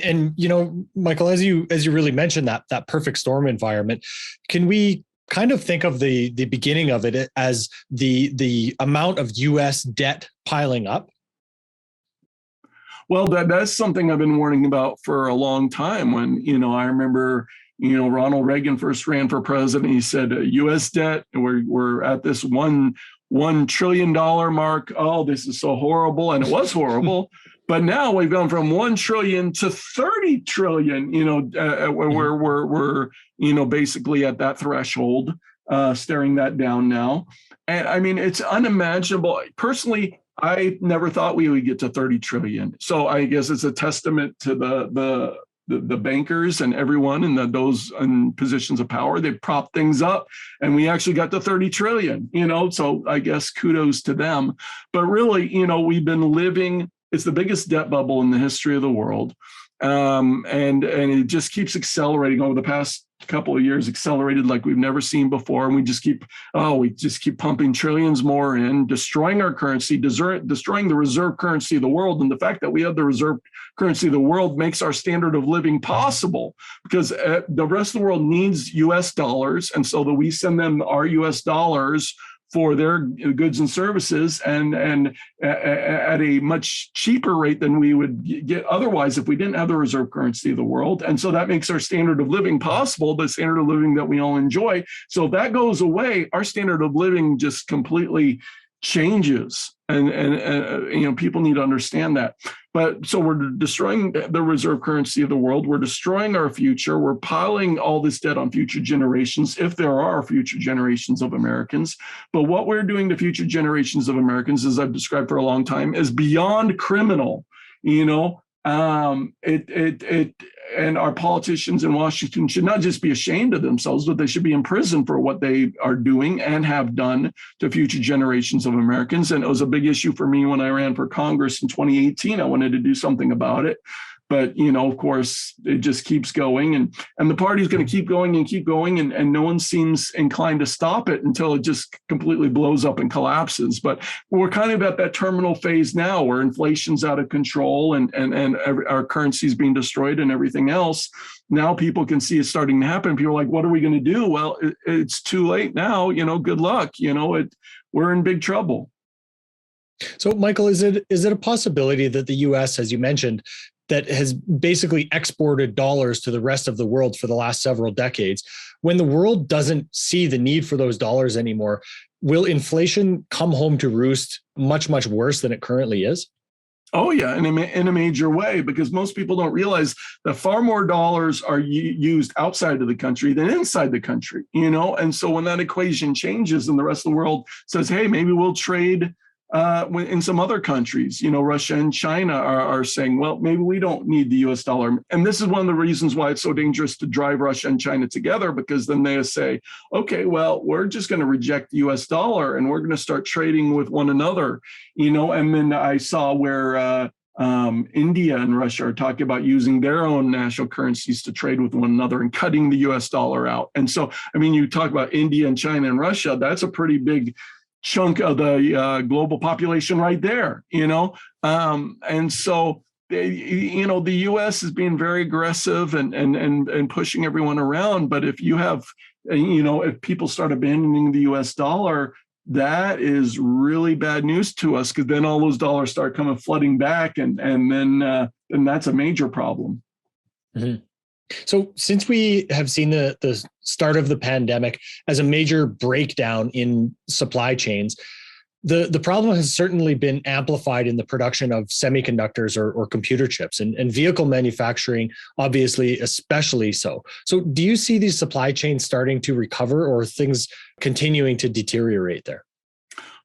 And Michael, as you really mentioned that perfect storm environment, can we kind of think of the beginning of it as the amount of U.S. debt piling up? Well, that's something I've been warning about for a long time. When, I remember, Ronald Reagan first ran for president, he said, U.S. debt, we're at this $1 trillion mark. Oh, this is so horrible. And it was horrible. But now we've gone from 1 trillion to 30 trillion, where we're basically at that threshold, staring that down now. And I mean, it's unimaginable. Personally, I never thought we would get to 30 trillion. So I guess it's a testament to the bankers and everyone in those in positions of power. They propped things up and we actually got to 30 trillion, so I guess kudos to them. But really, we've been living, it's the biggest debt bubble in the history of the world. And it just keeps accelerating over the past couple of years, accelerated like we've never seen before. And we just keep pumping trillions more in, destroying our currency, destroying the reserve currency of the world. And the fact that we have the reserve currency of the world makes our standard of living possible, because the rest of the world needs US dollars. And so that we send them our US dollars for their goods and services, and at a much cheaper rate than we would get otherwise if we didn't have the reserve currency of the world. And so that makes our standard of living possible, the standard of living that we all enjoy. So if that goes away, our standard of living just completely changes. And people need to understand that. But so we're destroying the reserve currency of the world. We're destroying our future. We're piling all this debt on future generations, if there are future generations of Americans. But what we're doing to future generations of Americans, as I've described for a long time, is beyond criminal. And our politicians in Washington should not just be ashamed of themselves, but they should be in prison for what they are doing and have done to future generations of Americans. And it was a big issue for me when I ran for Congress in 2018. I wanted to do something about it. But, of course, it just keeps going. And the party's going to keep going and keep going. And no one seems inclined to stop it until it just completely blows up and collapses. But we're kind of at that terminal phase now where inflation's out of control and our currency is being destroyed and everything else. Now people can see it starting to happen. People are like, what are we going to do? Well, it's too late now. Good luck. We're in big trouble. So, Michael, is it a possibility that the U.S., as you mentioned, that has basically exported dollars to the rest of the world for the last several decades, when the world doesn't see the need for those dollars anymore, will inflation come home to roost much, much worse than it currently is? Oh, yeah, in a major way, because most people don't realize that far more dollars are used outside of the country than inside the country, And so when that equation changes and the rest of the world says, hey, maybe we'll trade in some other countries, Russia and China are saying, well, maybe we don't need the US dollar. And this is one of the reasons why it's so dangerous to drive Russia and China together, because then they say, okay, well, we're just going to reject the US dollar and we're going to start trading with one another, And then I saw where India and Russia are talking about using their own national currencies to trade with one another and cutting the US dollar out. And so, you talk about India and China and Russia, that's a pretty big chunk of the global population right there, and so the U.S. is being very aggressive and pushing everyone around. But if you have, if people start abandoning the U.S. dollar, that is really bad news to us, because then all those dollars start coming flooding back, and then that's a major problem. Mm-hmm. So since we have seen the start of the pandemic as a major breakdown in supply chains, the problem has certainly been amplified in the production of semiconductors or computer chips, and vehicle manufacturing, obviously, especially so. So do you see these supply chains starting to recover, or things continuing to deteriorate there?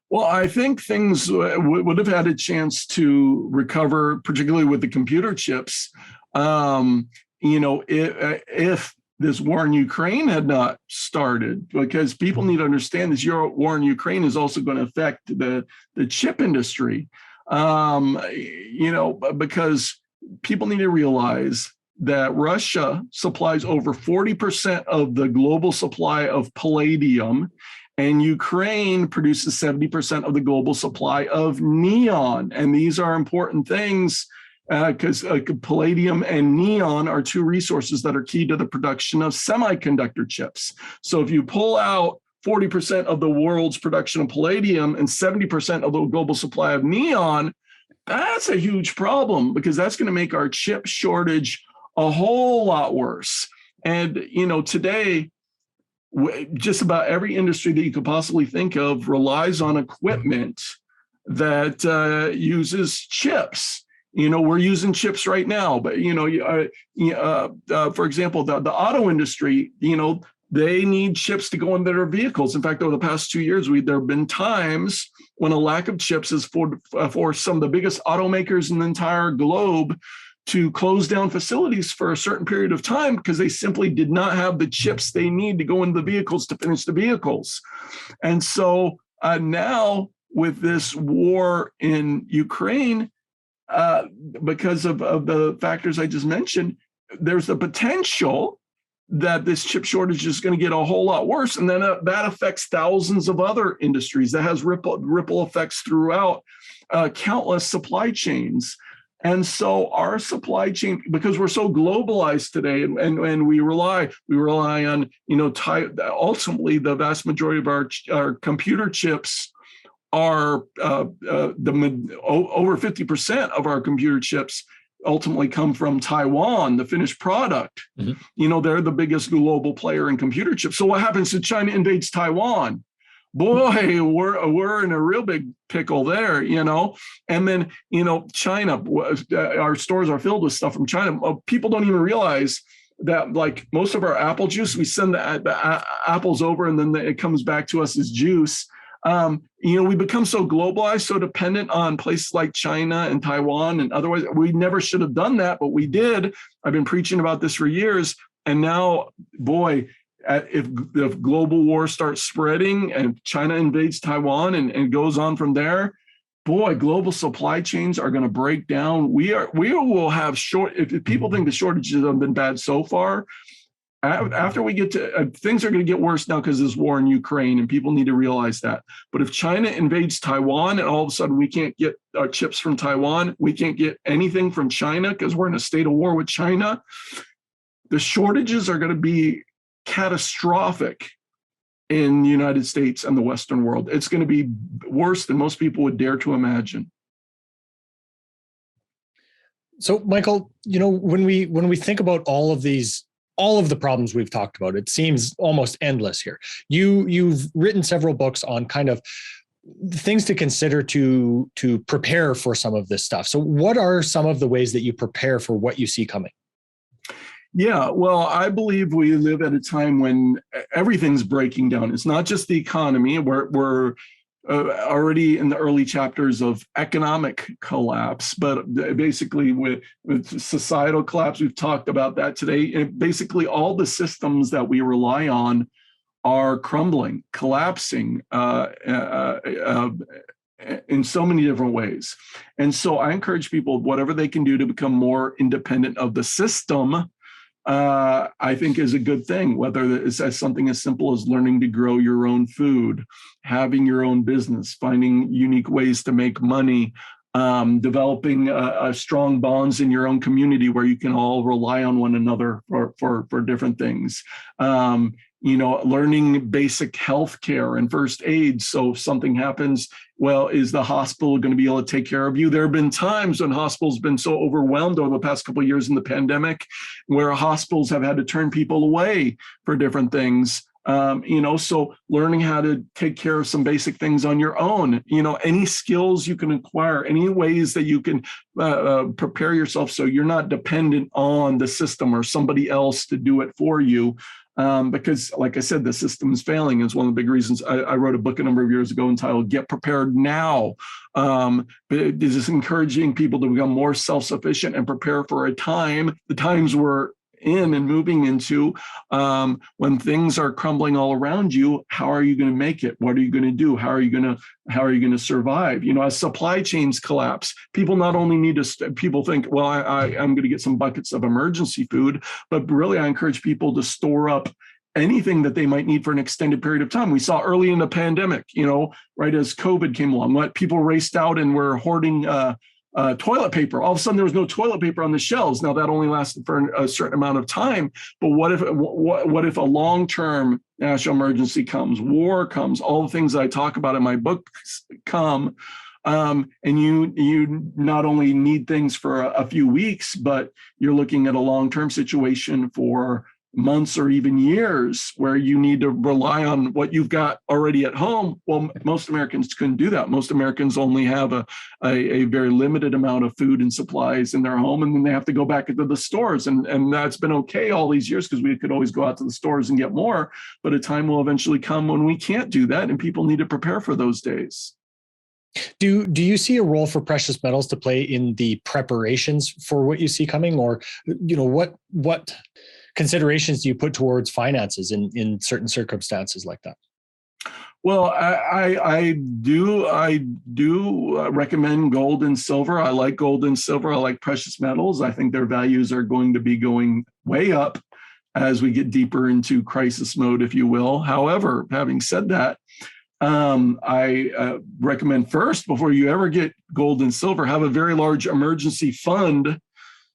Well, I think things would have had a chance to recover, particularly with the computer chips. If this war in Ukraine had not started, because people need to understand this war in Ukraine is also going to affect the chip industry, because people need to realize that Russia supplies over 40% of the global supply of palladium, and Ukraine produces 70% of the global supply of neon. And these are important things, because palladium and neon are two resources that are key to the production of semiconductor chips. So if you pull out 40% of the world's production of palladium and 70% of the global supply of neon, that's a huge problem, because that's going to make our chip shortage a whole lot worse. And, today, just about every industry that you could possibly think of relies on equipment that uses chips. We're using chips right now, but, for example, the auto industry, they need chips to go into their vehicles. In fact, over the past 2 years, there have been times when a lack of chips has forced some of the biggest automakers in the entire globe to close down facilities for a certain period of time, because they simply did not have the chips they need to go into the vehicles to finish the vehicles. And so now with this war in Ukraine, because of the factors I just mentioned, there's the potential that this chip shortage is going to get a whole lot worse. And then that affects thousands of other industries. That has ripple effects throughout countless supply chains. And so our supply chain, because we're so globalized today, and we rely on, ultimately the vast majority of our computer chips are over 50% of our computer chips ultimately come from Taiwan, the finished product. Mm-hmm. They're the biggest global player in computer chips. So what happens if China invades Taiwan? boy, we're in a real big pickle there, And then, China, our stores are filled with stuff from China. People don't even realize that, like, most of our apple juice, we send the apples over and then it comes back to us as juice. We become so globalized, so dependent on places like China and Taiwan and otherwise. We never should have done that, but we did. I've been preaching about this for years. And now, boy, if global war starts spreading and China invades Taiwan and goes on from there, boy, global supply chains are going to break down. We will have if people think the shortages have been bad so far, after we get to things are going to get worse now because of this war in Ukraine, and people need to realize that. But if China invades Taiwan and all of a sudden we can't get our chips from Taiwan, we can't get anything from China because we're in a state of war with China, the shortages are going to be catastrophic in the United States and the Western world. It's going to be worse than most people would dare to imagine. So, Michael, when we think about all of the problems we've talked about, it seems almost endless here. You've written several books on kind of things to consider to prepare for some of this stuff. So what are some of the ways that you prepare for what you see coming? Yeah, well, I believe we live at a time when everything's breaking down. It's not just the economy. We're already in the early chapters of economic collapse, but basically with societal collapse, we've talked about that today. And basically all the systems that we rely on are crumbling, collapsing in so many different ways. And so I encourage people, whatever they can do to become more independent of the system, I think is a good thing, whether it's as something as simple as learning to grow your own food, having your own business, finding unique ways to make money, developing strong bonds in your own community where you can all rely on one another for different things. Learning basic health care and first aid. So if something happens, well, is the hospital going to be able to take care of you? There have been times when hospitals have been so overwhelmed over the past couple of years in the pandemic where hospitals have had to turn people away for different things. So learning how to take care of some basic things on your own, any skills you can acquire, any ways that you can prepare yourself so you're not dependent on the system or somebody else to do it for you. Because, like I said, the system is failing is one of the big reasons. I wrote a book a number of years ago entitled Get Prepared Now. But it is encouraging people to become more self-sufficient and prepare for the times we're in and moving into, when things are crumbling all around you. How are you going to make it? What are you going to do? How are you going to survive? As supply chains collapse, people not only need to, people think, well, I'm going to get some buckets of emergency food, but really I encourage people to store up anything that they might need for an extended period of time. We saw early in the pandemic, right as COVID came along, what people raced out and were hoarding toilet paper. All of a sudden, there was no toilet paper on the shelves. Now that only lasted for a certain amount of time. But what if a long-term national emergency comes, war comes, all the things that I talk about in my books come, and you not only need things for a few weeks, but you're looking at a long-term situation for months or even years where you need to rely on what you've got already at home. Well, most Americans couldn't do that. Most Americans only have a very limited amount of food and supplies in their home, and then they have to go back into the stores. And that's been okay all these years because we could always go out to the stores and get more. But a time will eventually come when we can't do that, and people need to prepare for those days. Do you see a role for precious metals to play in the preparations for what you see coming, or what considerations do you put towards finances in certain circumstances like that? Well, I do recommend gold and silver. I like gold and silver. I like precious metals. I think their values are going to be going way up as we get deeper into crisis mode, if you will. However, having said that, I recommend first, before you ever get gold and silver, have a very large emergency fund.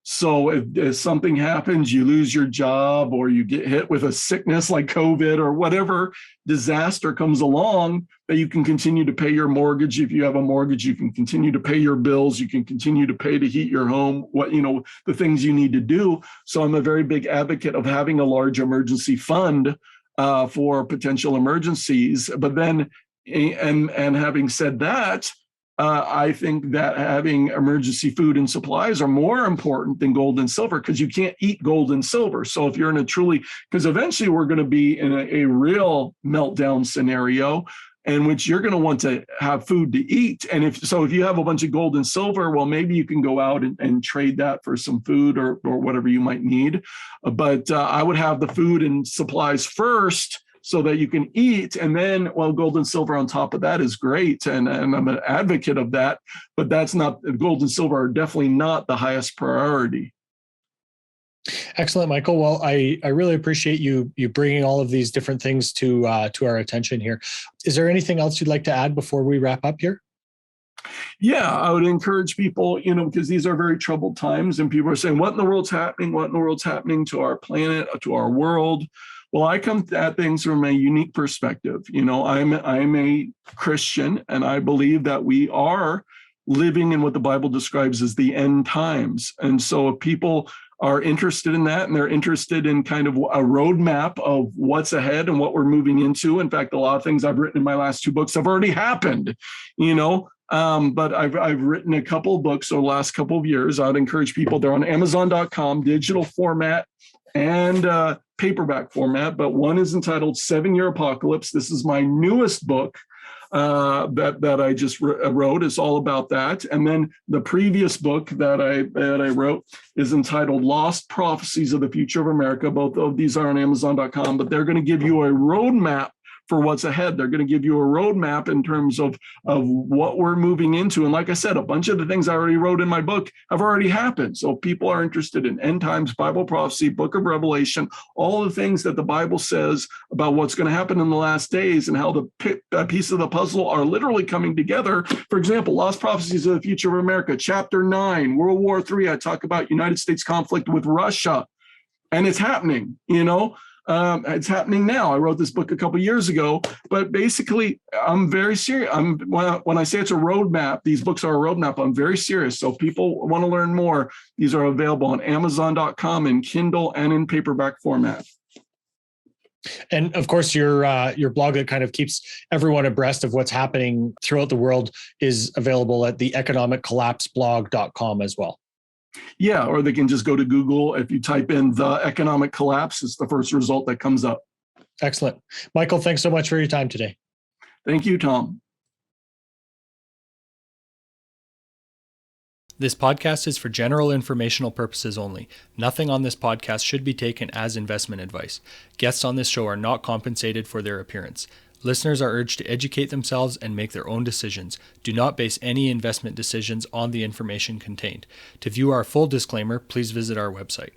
So if something happens, you lose your job or you get hit with a sickness like COVID or whatever disaster comes along, that you can continue to pay your mortgage. If you have a mortgage, you can continue to pay your bills. You can continue to pay to heat your home, the things you need to do. So I'm a very big advocate of having a large emergency fund for potential emergencies. But then, and having said that, I think that having emergency food and supplies are more important than gold and silver, because you can't eat gold and silver. So if you're in a truly, because eventually we're going to be in a real meltdown scenario in which you're going to want to have food to eat. And if you have a bunch of gold and silver, well, maybe you can go out and trade that for some food or whatever you might need. But I would have the food and supplies first, so that you can eat. And then, well, gold and silver on top of that is great. And I'm an advocate of that, but that's not, gold and silver are definitely not the highest priority. Excellent, Michael. Well, I really appreciate you bringing all of these different things to our attention here. Is there anything else you'd like to add before we wrap up here? Yeah, I would encourage people, because these are very troubled times, and people are saying, what in the world's happening? What in the world's happening to our planet, to our world? Well, I come at things from a unique perspective. I'm a Christian, and I believe that we are living in what the Bible describes as the end times. And so if people are interested in that, and they're interested in kind of a roadmap of what's ahead and what we're moving into. In fact, a lot of things I've written in my last 2 books have already happened, but I've written a couple of books over the last couple of years. I'd encourage people, they're on Amazon.com, digital format and paperback format, but one is entitled 7-Year Apocalypse. This is my newest book that I just wrote. It's all about that. And then the previous book that I wrote is entitled Lost Prophecies of the Future of America. Both of these are on Amazon.com, but they're going to give you a roadmap for what's ahead. They're going to give you a roadmap in terms of what we're moving into. And like I said, a bunch of the things I already wrote in my book have already happened. So if people are interested in end times, Bible prophecy, book of Revelation, all the things that the Bible says about what's going to happen in the last days and how the pieces of the puzzle are literally coming together. For example, Lost Prophecies of the Future of America, Chapter 9, World War III, I talk about United States conflict with Russia. And it's happening, it's happening now. I wrote this book a couple of years ago, but basically I'm very serious. When I say it's a roadmap, these books are a roadmap, I'm very serious. So if people want to learn more, these are available on Amazon.com in Kindle and in paperback format. And of course, your blog that kind of keeps everyone abreast of what's happening throughout the world is available at the economiccollapseblog.com as well. Yeah, or they can just go to Google. If you type in the economic collapse, it's the first result that comes up. Excellent. Michael, thanks so much for your time today. Thank you, Tom. This podcast is for general informational purposes only. Nothing on this podcast should be taken as investment advice. Guests on this show are not compensated for their appearance. Listeners are urged to educate themselves and make their own decisions. Do not base any investment decisions on the information contained. To view our full disclaimer, please visit our website.